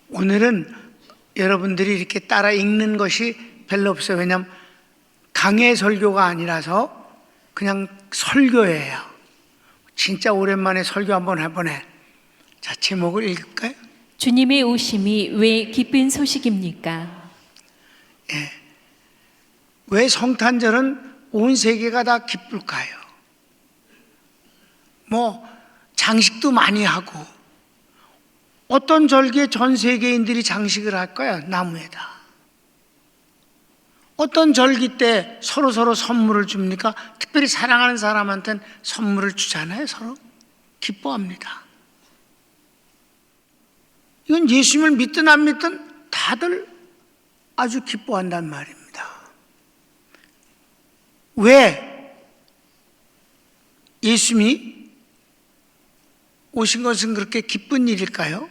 오늘은 여러분들이 이렇게 따라 읽는 것이 별로 없어요. 왜냐하면 강해 설교가 아니라서 그냥 설교예요. 진짜 오랜만에 설교 한번 해보네. 자, 제목을 읽을까요? 주님의 오심이 왜 기쁜 소식입니까? 예. 왜 성탄절은 온 세계가 다 기쁠까요? 장식도 많이 하고, 어떤 절기에 전 세계인들이 장식을 할까요? 나무에다. 어떤 절기 때 서로 선물을 줍니까? 특별히 사랑하는 사람한테는 선물을 주잖아요. 서로 기뻐합니다. 이건 예수님을 믿든 안 믿든 다들 아주 기뻐한단 말입니다. 왜 예수님이 오신 것은 그렇게 기쁜 일일까요?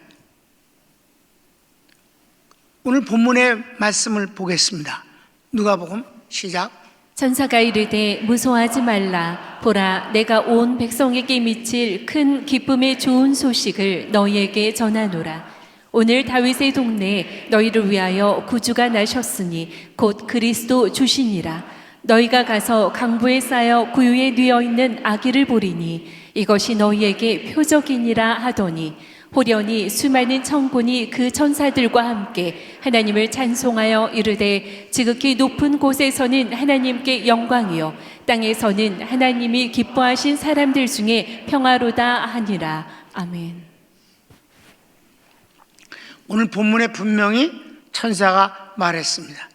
오늘 본문의 말씀을 보겠습니다. 누가복음 시작. 천사가 이르되 무서워하지 말라. 보라, 내가 온 백성에게 미칠 큰 기쁨의 좋은 소식을 너희에게 전하노라. 오늘 다윗의 동네에 너희를 위하여 구주가 나셨으니 곧 그리스도 주시니라. 너희가 가서 강부에 쌓여 구유에 뉘어 있는 아기를 보리니 이것이 너희에게 표적이니라 하더니 호련히 수많은 천군이 그 천사들과 함께 하나님을 찬송하여 이르되 지극히 높은 곳에서는 하나님께 영광이요 땅에서는 하나님이 기뻐하신 사람들 중에 평화로다 하니라. 아멘. 오늘 본문에 분명히 천사가 말했습니다.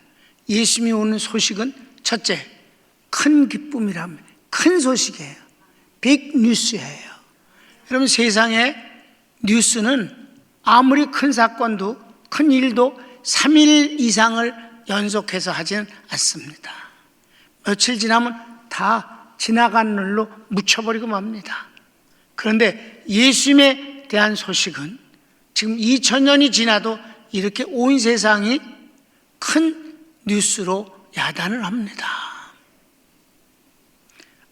예수님이 오는 소식은 첫째, 큰 기쁨이랍니다. 큰 소식이에요. 빅 뉴스예요. 여러분, 세상에 뉴스는 아무리 큰 사건도 큰 일도 3일 이상을 연속해서 하지는 않습니다. 며칠 지나면 다 지나간 일로 묻혀버리고 맙니다. 그런데 예수님에 대한 소식은 지금 2000년이 지나도 이렇게 온 세상이 큰 뉴스로 야단을 합니다.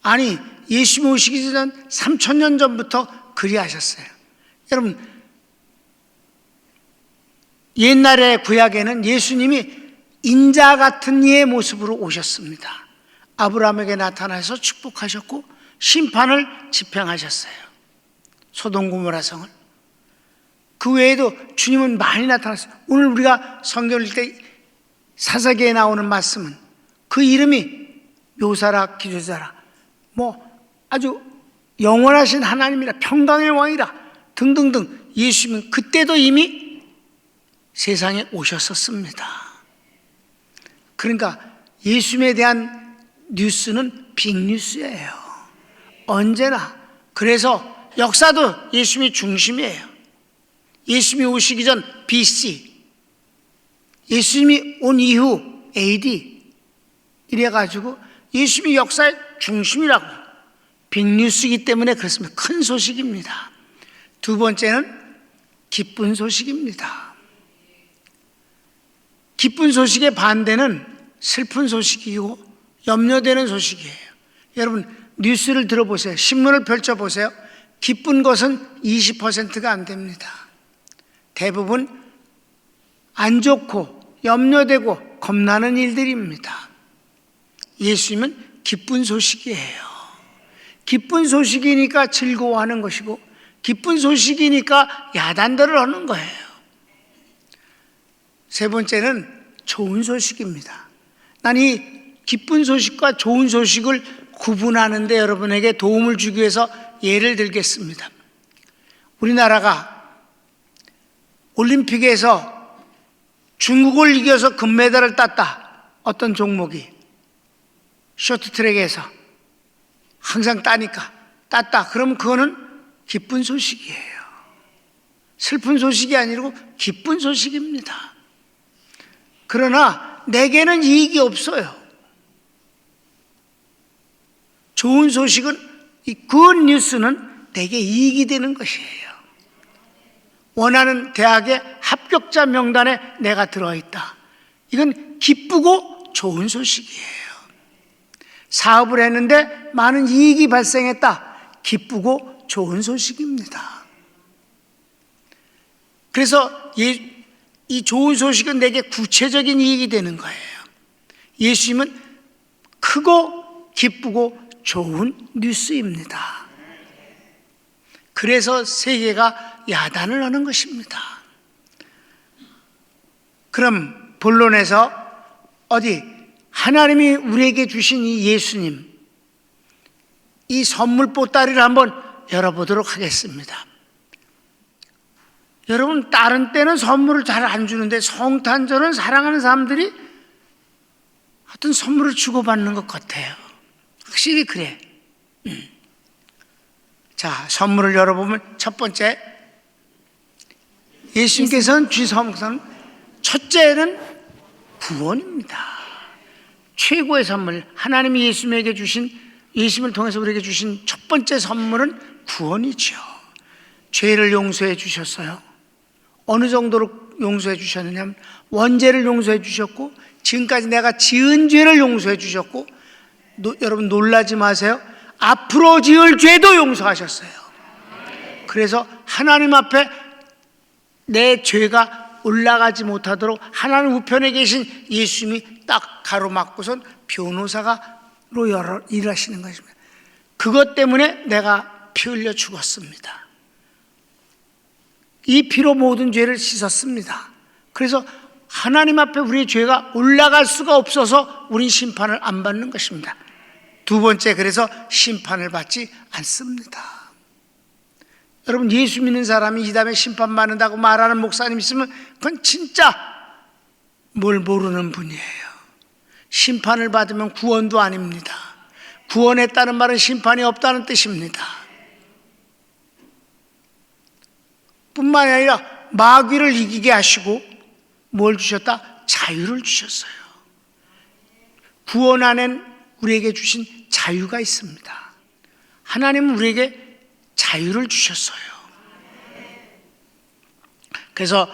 아니, 예수님 오시기 전 3000년 전부터 그리하셨어요. 여러분, 옛날의 구약에는 예수님이 인자 같은 이의 모습으로 오셨습니다. 아브라함에게 나타나서 축복하셨고 심판을 집행하셨어요. 소돔 고모라 성을. 그 외에도 주님은 많이 나타났어요. 오늘 우리가 성경을 읽을 때 사사기에 나오는 말씀은 그 이름이 묘사라 기도자라, 아주 영원하신 하나님이라, 평강의 왕이라 등등등. 예수님은 그때도 이미 세상에 오셨었습니다. 그러니까 예수님에 대한 뉴스는 빅뉴스예요. 언제나. 그래서 역사도 예수님이 중심이에요. 예수님이 오시기 전 BC, 예수님이 온 이후 AD 이래가지고 예수님이 역사의 중심이라고. 빅뉴스이기 때문에 그렇습니다. 큰 소식입니다. 두 번째는 기쁜 소식입니다. 기쁜 소식의 반대는 슬픈 소식이고 염려되는 소식이에요. 여러분, 뉴스를 들어보세요. 신문을 펼쳐보세요. 기쁜 것은 20%가 안 됩니다. 대부분 안 좋고 염려되고 겁나는 일들입니다. 예수님은 기쁜 소식이에요. 기쁜 소식이니까 즐거워하는 것이고 기쁜 소식이니까 야단들을 하는 거예요. 세 번째는 좋은 소식입니다. 난 이 기쁜 소식과 좋은 소식을 구분하는데 여러분에게 도움을 주기 위해서 예를 들겠습니다. 우리나라가 올림픽에서 중국을 이겨서 금메달을 땄다. 어떤 종목이 쇼트트랙에서 항상 땄다. 그러면 그거는 기쁜 소식이에요. 슬픈 소식이 아니고 기쁜 소식입니다. 그러나 내게는 이익이 없어요. 좋은 소식은, 이 굿 뉴스는 내게 이익이 되는 것이에요. 원하는 대학의 합격자 명단에 내가 들어있다. 이건 기쁘고 좋은 소식이에요. 사업을 했는데 많은 이익이 발생했다. 기쁘고 좋은 소식입니다. 그래서 이 좋은 소식은 내게 구체적인 이익이 되는 거예요. 예수님은 크고 기쁘고 좋은 뉴스입니다. 그래서 세계가 야단을 하는 것입니다. 그럼 본론에서 하나님이 우리에게 주신 이 예수님, 이 선물 보따리를 한번 열어보도록 하겠습니다. 여러분, 다른 때는 선물을 잘 안 주는데 성탄절은 사랑하는 사람들이 하여튼 선물을 주고받는 것 같아요. 확실히 그래. 자, 선물을 열어보면 첫 번째, 예수님께서는 주신 첫째는 구원입니다. 최고의 선물, 하나님이 예수님에게 주신, 예수님을 통해서 우리에게 주신 첫 번째 선물은 구원이죠. 죄를 용서해 주셨어요. 어느 정도로 용서해 주셨느냐면 원죄를 용서해 주셨고, 지금까지 내가 지은 죄를 용서해 주셨고, 여러분 놀라지 마세요. 앞으로 지을 죄도 용서하셨어요. 그래서 하나님 앞에 내 죄가 올라가지 못하도록 하나님 우편에 계신 예수님이 딱 가로막고선 변호사로 일하시는 것입니다. 그것 때문에 내가 피 흘려 죽었습니다. 이 피로 모든 죄를 씻었습니다. 그래서 하나님 앞에 우리의 죄가 올라갈 수가 없어서 우린 심판을 안 받는 것입니다. 두 번째, 그래서 심판을 받지 않습니다. 여러분, 예수 믿는 사람이 이 다음에 심판 받는다고 말하는 목사님 있으면 그건 진짜 뭘 모르는 분이에요. 심판을 받으면 구원도 아닙니다. 구원했다는 말은 심판이 없다는 뜻입니다. 뿐만 아니라 마귀를 이기게 하시고 뭘 주셨다? 자유를 주셨어요. 구원 안엔 우리에게 주신 자유가 있습니다. 하나님은 우리에게 자유를 주셨어요. 그래서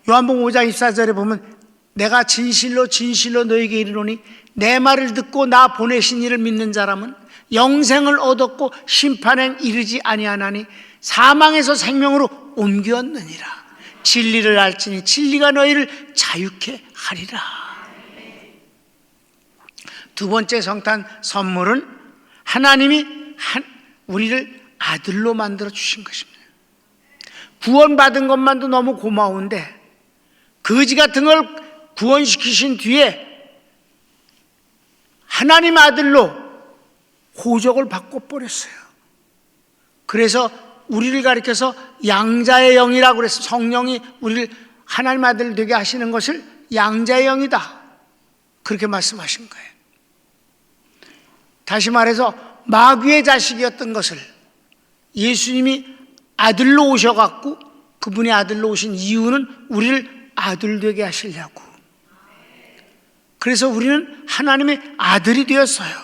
요한복음 5장 24절에 보면 내가 진실로 진실로 너에게 이르노니 내 말을 듣고 나 보내신 이를 믿는 사람은 영생을 얻었고 심판에 이르지 아니하나니 사망에서 생명으로 옮겼느니라. 진리를 알지니 진리가 너희를 자유케 하리라. 두 번째 성탄 선물은 하나님이 우리를 아들로 만들어 주신 것입니다. 구원받은 것만도 너무 고마운데 거지 같은 걸 구원시키신 뒤에 하나님 아들로 호적을 바꿔버렸어요. 그래서 우리를 가리켜서 양자의 영이라고 그래서 성령이 우리를 하나님 아들 되게 하시는 것을 양자의 영이다, 그렇게 말씀하신 거예요. 다시 말해서 마귀의 자식이었던 것을 예수님이 아들로 오셔갖고, 그분이 아들로 오신 이유는 우리를 아들 되게 하시려고. 그래서 우리는 하나님의 아들이 되었어요.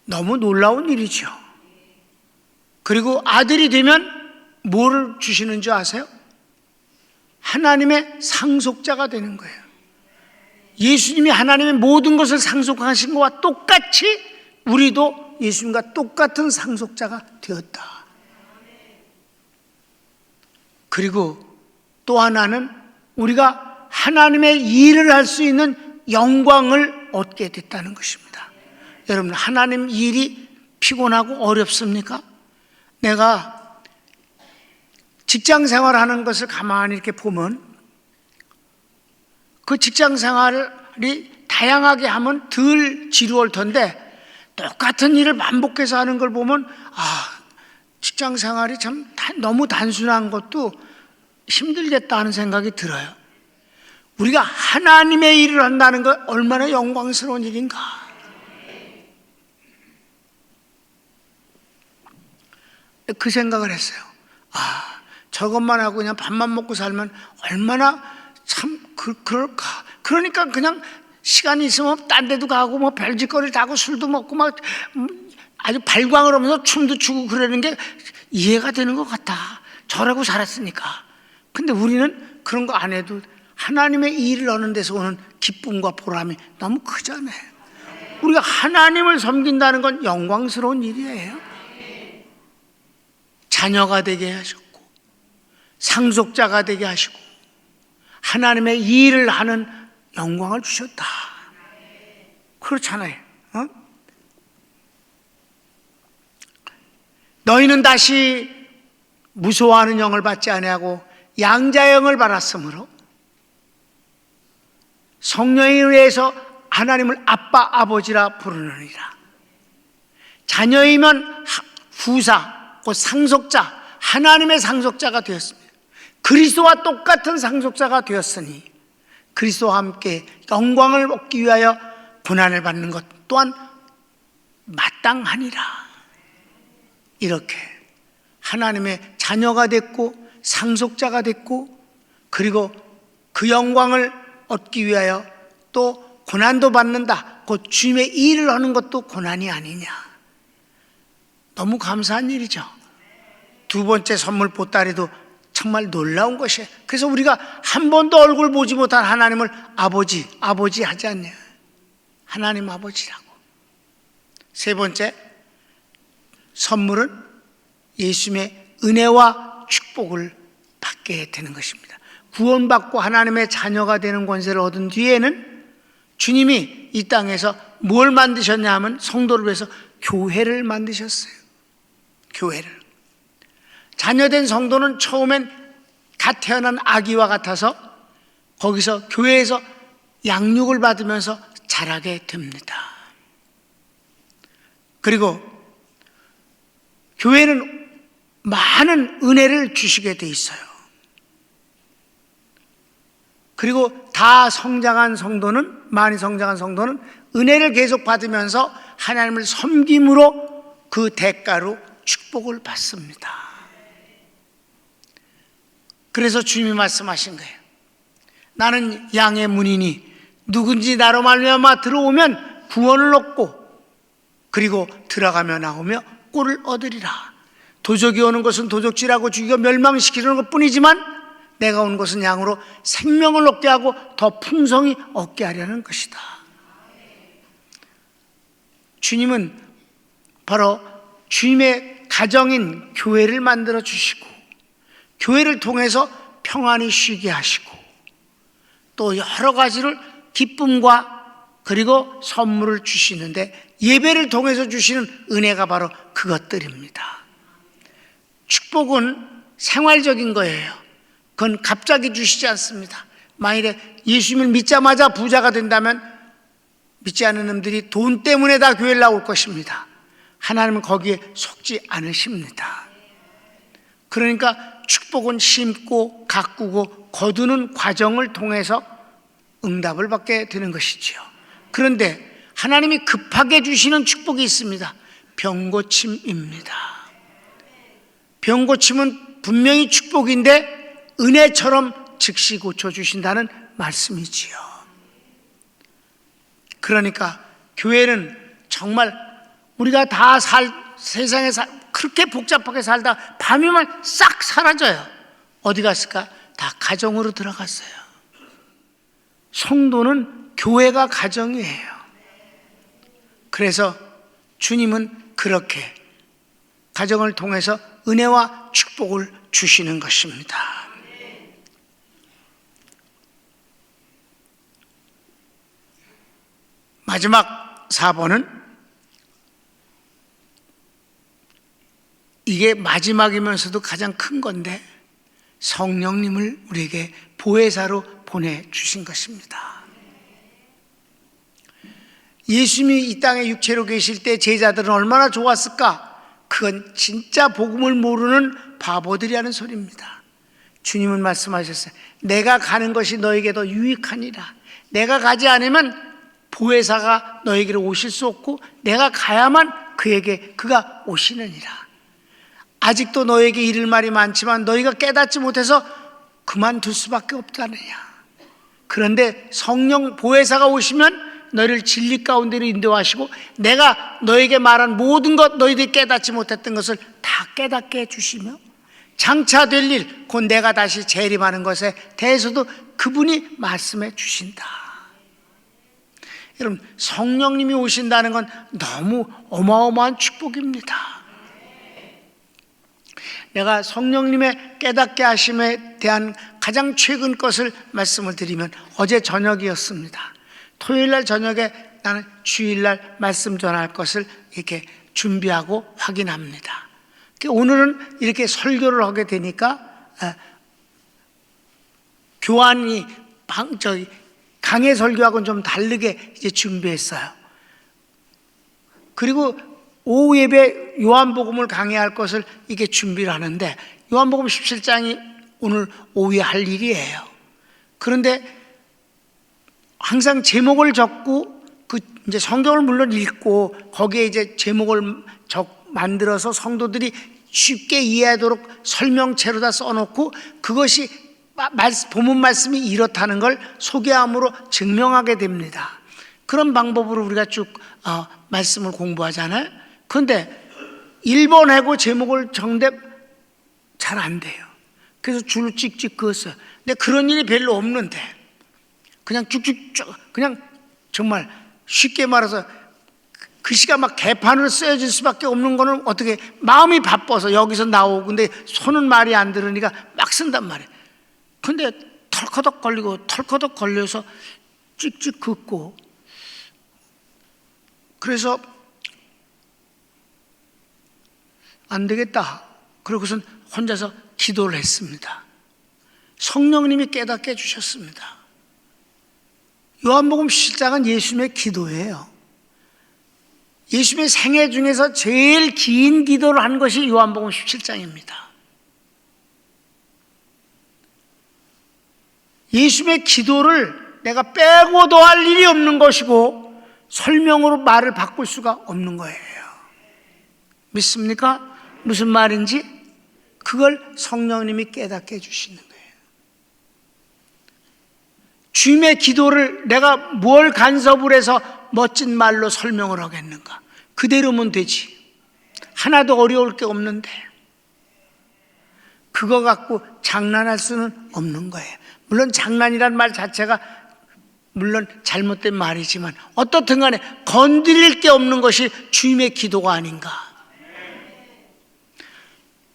너무 놀라운 일이죠. 그리고 아들이 되면 뭐를 주시는 줄 아세요? 하나님의 상속자가 되는 거예요. 예수님이 하나님의 모든 것을 상속하신 것과 똑같이 우리도 예수님과 똑같은 상속자가 되었다. 그리고 또 하나는 우리가 하나님의 일을 할 수 있는 영광을 얻게 됐다는 것입니다. 여러분, 하나님 일이 피곤하고 어렵습니까? 내가 직장 생활하는 것을 가만히 이렇게 보면 그 직장 생활이 다양하게 하면 덜 지루할 텐데 똑같은 일을 반복해서 하는 걸 보면 직장 생활이 참 너무 단순한 것도 힘들겠다 하는 생각이 들어요. 우리가 하나님의 일을 한다는 것 얼마나 영광스러운 일인가. 그 생각을 했어요. 저것만 하고 그냥 밥만 먹고 살면 얼마나 참 그럴까. 그러니까 그냥 시간이 있으면 딴 데도 가고 뭐 별짓거리를 다 하고 술도 먹고 막 아주 발광을 하면서 춤도 추고 그러는 게 이해가 되는 것 같다. 저라고 살았으니까. 근데 우리는 그런 거 안 해도 하나님의 일을 하는 데서 오는 기쁨과 보람이 너무 크잖아요. 우리가 하나님을 섬긴다는 건 영광스러운 일이에요. 자녀가 되게 하셨고 상속자가 되게 하시고 하나님의 일을 하는 영광을 주셨다. 그렇잖아요. 너희는 다시 무서워하는 영을 받지 아니하고 양자의 영을 받았으므로 성령에 의해서 하나님을 아빠 아버지라 부르느니라. 자녀이면 후사, 곧 상속자, 하나님의 상속자가 되었습니다. 그리스도와 똑같은 상속자가 되었으니 그리스도와 함께 영광을 얻기 위하여 고난을 받는 것 또한 마땅하니라. 이렇게 하나님의 자녀가 됐고 상속자가 됐고, 그리고 그 영광을 얻기 위하여 또 고난도 받는다. 곧 주님의 일을 하는 것도 고난이 아니냐. 너무 감사한 일이죠. 두 번째 선물 보따리도 정말 놀라운 것이에요. 그래서 우리가 한 번도 얼굴 보지 못한 하나님을 아버지 하지 않냐. 하나님 아버지라고. 세 번째 선물은 예수님의 은혜와 축복을 받게 되는 것입니다. 구원받고 하나님의 자녀가 되는 권세를 얻은 뒤에는 주님이 이 땅에서 뭘 만드셨냐 하면 성도를 위해서 교회를 만드셨어요. 교회를. 자녀된 성도는 처음엔 갓 태어난 아기와 같아서 거기서 교회에서 양육을 받으면서 자라게 됩니다. 그리고 교회는 많은 은혜를 주시게 돼 있어요. 그리고 다 성장한 성도는, 많이 성장한 성도는 은혜를 계속 받으면서 하나님을 섬김으로 그 대가로 축복을 받습니다. 그래서 주님이 말씀하신 거예요. 나는 양의 문이니 누군지 나로 말미암아 들어오면 구원을 얻고 그리고 들어가며 나오며 꼴을 얻으리라. 도적이 오는 것은 도적질하고 죽이고 멸망시키는 것뿐이지만 내가 온 것은 양으로 생명을 얻게 하고 더 풍성히 얻게 하려는 것이다. 주님은 바로 주님의 가정인 교회를 만들어 주시고 교회를 통해서 평안히 쉬게 하시고 또 여러 가지를 기쁨과 그리고 선물을 주시는데 예배를 통해서 주시는 은혜가 바로 그것들입니다. 축복은 생활적인 거예요. 그건 갑자기 주시지 않습니다. 만일에 예수님을 믿자마자 부자가 된다면 믿지 않는 놈들이 돈 때문에 다 교회를 나올 것입니다. 하나님은 거기에 속지 않으십니다. 그러니까 축복은 심고 가꾸고 거두는 과정을 통해서 응답을 받게 되는 것이지요. 그런데 하나님이 급하게 주시는 축복이 있습니다. 병고침입니다. 병고침은 분명히 축복인데 은혜처럼 즉시 고쳐주신다는 말씀이지요. 그러니까 교회는 정말 우리가 다 세상에 그렇게 복잡하게 살다 밤이면 싹 사라져요. 어디 갔을까? 다 가정으로 들어갔어요. 성도는 교회가 가정이에요. 그래서 주님은 그렇게 가정을 통해서 은혜와 축복을 주시는 것입니다. 마지막 4번은 이게 마지막이면서도 가장 큰 건데 성령님을 우리에게 보혜사로 보내주신 것입니다. 예수님이 이 땅에 육체로 계실 때 제자들은 얼마나 좋았을까? 그건 진짜 복음을 모르는 바보들이 하는 소리입니다. 주님은 말씀하셨어요. 내가 가는 것이 너에게 더 유익하니라. 내가 가지 않으면 보혜사가 너에게로 오실 수 없고 내가 가야만 그가 오시느니라. 아직도 너에게 이를 말이 많지만 너희가 깨닫지 못해서 그만둘 수밖에 없다느냐. 그런데 성령 보혜사가 오시면 너희를 진리 가운데로 인도하시고 내가 너에게 말한 모든 것, 너희들이 깨닫지 못했던 것을 다 깨닫게 해주시며 장차 될 일, 곧 내가 다시 재림하는 것에 대해서도 그분이 말씀해 주신다. 여러분, 성령님이 오신다는 건 너무 어마어마한 축복입니다. 내가 성령님의 깨닫게 하심에 대한 가장 최근 것을 말씀을 드리면 어제 저녁이었습니다. 토요일 날 저녁에 나는 주일 날 말씀 전할 것을 이렇게 준비하고 확인합니다. 오늘은 이렇게 설교를 하게 되니까 교환이 강해 설교하고는 좀 다르게 이제 준비했어요. 그리고 오후 예배 요한복음을 강해할 것을 이게 준비를 하는데 요한복음 17장이 오늘 오후에 할 일이에요. 그런데 항상 제목을 적고 이제 성경을 물론 읽고 거기에 이제 제목을 만들어서 성도들이 쉽게 이해하도록 설명체로 다 써놓고 그것이 본문 말씀이 이렇다는 걸 소개함으로 증명하게 됩니다. 그런 방법으로 우리가 쭉 말씀을 공부하잖아요. 그런데 1번하고 제목을 적는데 잘 안 돼요. 그래서 줄을 찍찍 그었어요. 근데 그런 일이 별로 없는데 그냥 쭉쭉쭉 그냥 정말 쉽게 말해서 글씨가 막 개판으로 쓰여질 수밖에 없는 거는 어떻게 마음이 바빠서 여기서 나오고 근데 손은 말이 안 들으니까 막 쓴단 말이에요. 근데 털커덕 걸리고 털커덕 걸려서 찍찍 긋고 그래서 안 되겠다. 그러고선 혼자서 기도를 했습니다. 성령님이 깨닫게 해주셨습니다. 요한복음 17장은 예수님의 기도예요. 예수님의 생애 중에서 제일 긴 기도를 한 것이 요한복음 17장입니다. 예수님의 기도를 내가 빼고 더할 일이 없는 것이고 설명으로 말을 바꿀 수가 없는 거예요. 믿습니까? 무슨 말인지 그걸 성령님이 깨닫게 해주시는 거예요. 주님의 기도를 내가 뭘 간섭을 해서 멋진 말로 설명을 하겠는가? 그대로면 되지. 하나도 어려울 게 없는데 그거 갖고 장난할 수는 없는 거예요. 물론 장난이란 말 자체가 물론 잘못된 말이지만 어떻든 간에 건드릴 게 없는 것이 주님의 기도가 아닌가.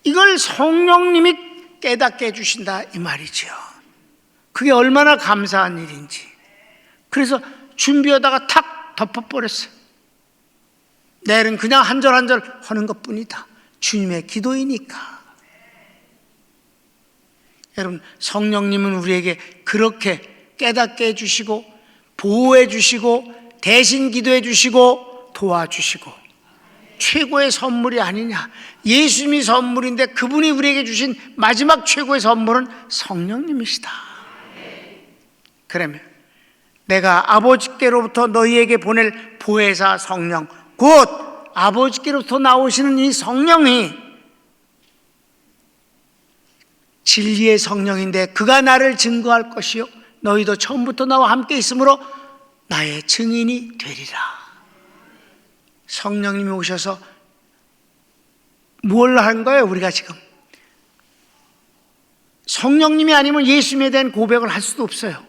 이걸 성령님이 깨닫게 해주신다 이 말이죠. 그게 얼마나 감사한 일인지. 그래서 준비하다가 탁 덮어버렸어요. 내일은 그냥 한 절 한 절 하는 것뿐이다. 주님의 기도이니까. 여러분, 성령님은 우리에게 그렇게 깨닫게 해주시고 보호해 주시고 대신 기도해 주시고 도와주시고 최고의 선물이 아니냐. 예수님이 선물인데 그분이 우리에게 주신 마지막 최고의 선물은 성령님이시다. 그러면 내가 아버지께로부터 너희에게 보낼 보혜사 성령, 곧 아버지께로부터 나오시는 이 성령이 진리의 성령인데 그가 나를 증거할 것이요 너희도 처음부터 나와 함께 있으므로 나의 증인이 되리라. 성령님이 오셔서 뭘 한 거예요? 우리가 지금 성령님이 아니면 예수님에 대한 고백을 할 수도 없어요.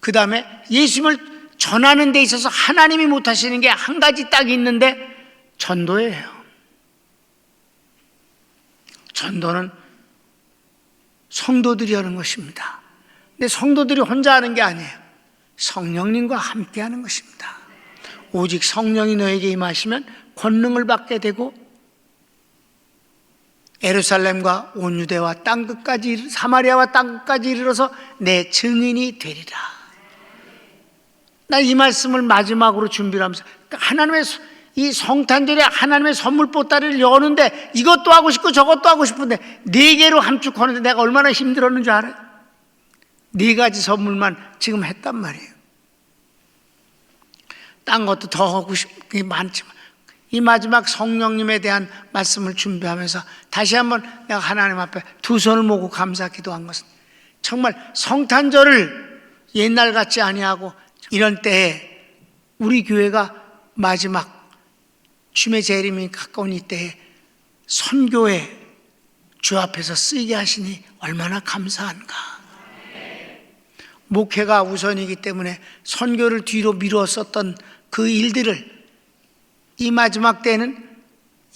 그 다음에 예수님을 전하는 데 있어서 하나님이 못하시는 게 한 가지 딱 있는데 전도예요. 전도는 성도들이 하는 것입니다. 근데 성도들이 혼자 하는 게 아니에요. 성령님과 함께 하는 것입니다. 오직 성령이 너에게 임하시면 권능을 받게 되고 예루살렘과 온 유대와 땅끝까지 사마리아와 땅끝까지 이르러서 내 증인이 되리라. 나 이 말씀을 마지막으로 준비를 하면서 하나님의 이 성탄절에 하나님의 선물 보따리를 여는데 이것도 하고 싶고 저것도 하고 싶은데 4개로 함축하는데 내가 얼마나 힘들었는 줄 알아요? 4가지 선물만 지금 했단 말이에요. 딴 것도 더 하고 싶은 게 많지만 이 마지막 성령님에 대한 말씀을 준비하면서 다시 한번 내가 하나님 앞에 두 손을 모으고 감사 기도한 것은 정말 성탄절을 옛날 같지 아니하고 이런 때에 우리 교회가 마지막 주님의 재림이 가까운 이때에 선교에 주 앞에서 쓰이게 하시니 얼마나 감사한가. 목회가 우선이기 때문에 선교를 뒤로 미뤘었던 그 일들을 이 마지막 때는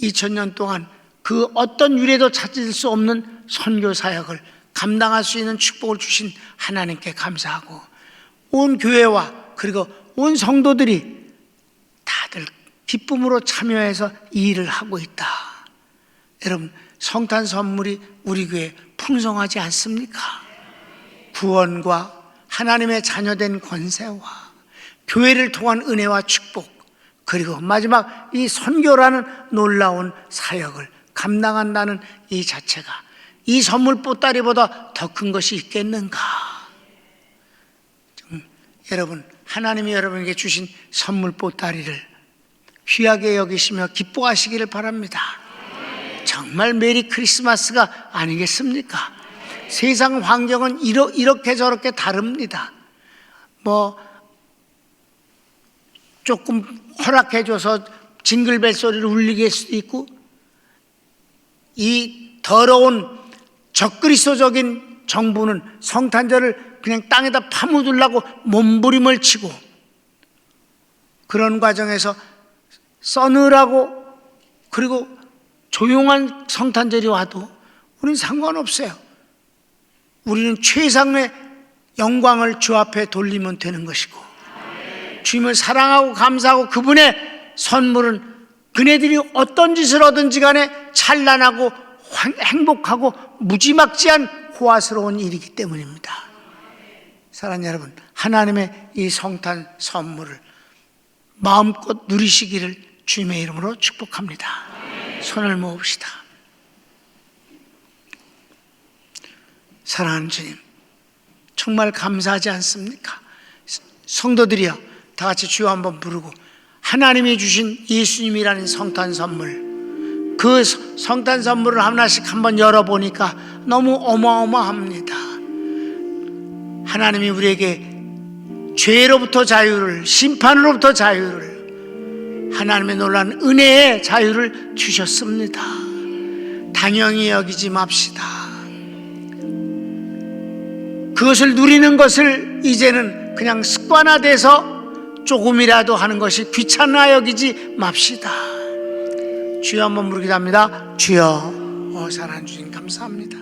2000년 동안 그 어떤 유래도 찾을 수 없는 선교 사역을 감당할 수 있는 축복을 주신 하나님께 감사하고, 온 교회와 그리고 온 성도들이 다들 기쁨으로 참여해서 이 일을 하고 있다. 여러분, 성탄 선물이 우리 교회에 풍성하지 않습니까? 구원과 하나님의 자녀된 권세와 교회를 통한 은혜와 축복, 그리고 마지막 이 선교라는 놀라운 사역을 감당한다는 이 자체가 이 선물 보따리보다 더 큰 것이 있겠는가? 여러분, 하나님이 여러분에게 주신 선물 보따리를 귀하게 여기시며 기뻐하시기를 바랍니다. 정말 메리 크리스마스가 아니겠습니까? 세상 환경은 이렇게 저렇게 다릅니다. 조금 허락해줘서 징글벨 소리를 울리게 할 수도 있고, 이 더러운 적그리스도적인 정부는 성탄절을 그냥 땅에다 파묻으려고 몸부림을 치고, 그런 과정에서 서늘하고 그리고 조용한 성탄절이 와도 우리는 상관없어요. 우리는 최상의 영광을 주 앞에 돌리면 되는 것이고, 주님을 사랑하고 감사하고 그분의 선물은 그네들이 어떤 짓을 하든지 간에 찬란하고 행복하고 무지막지한 호화스러운 일이기 때문입니다. 사랑하는 여러분, 하나님의 이 성탄 선물을 마음껏 누리시기를 주님의 이름으로 축복합니다. 손을 모읍시다. 사랑하는 주님, 정말 감사하지 않습니까? 성도들이여, 다 같이 주여 한번 부르고, 하나님이 주신 예수님이라는 성탄 선물, 그 성탄 선물을 하나씩 한번 열어보니까 너무 어마어마합니다. 하나님이 우리에게 죄로부터 자유를, 심판으로부터 자유를, 하나님의 놀라운 은혜의 자유를 주셨습니다. 당연히 여기지 맙시다. 그것을 누리는 것을 이제는 그냥 습관화돼서 조금이라도 하는 것이 귀찮아 여기지 맙시다. 주여 한번 부르기도 합니다. 주여, 사랑하는 주님 감사합니다.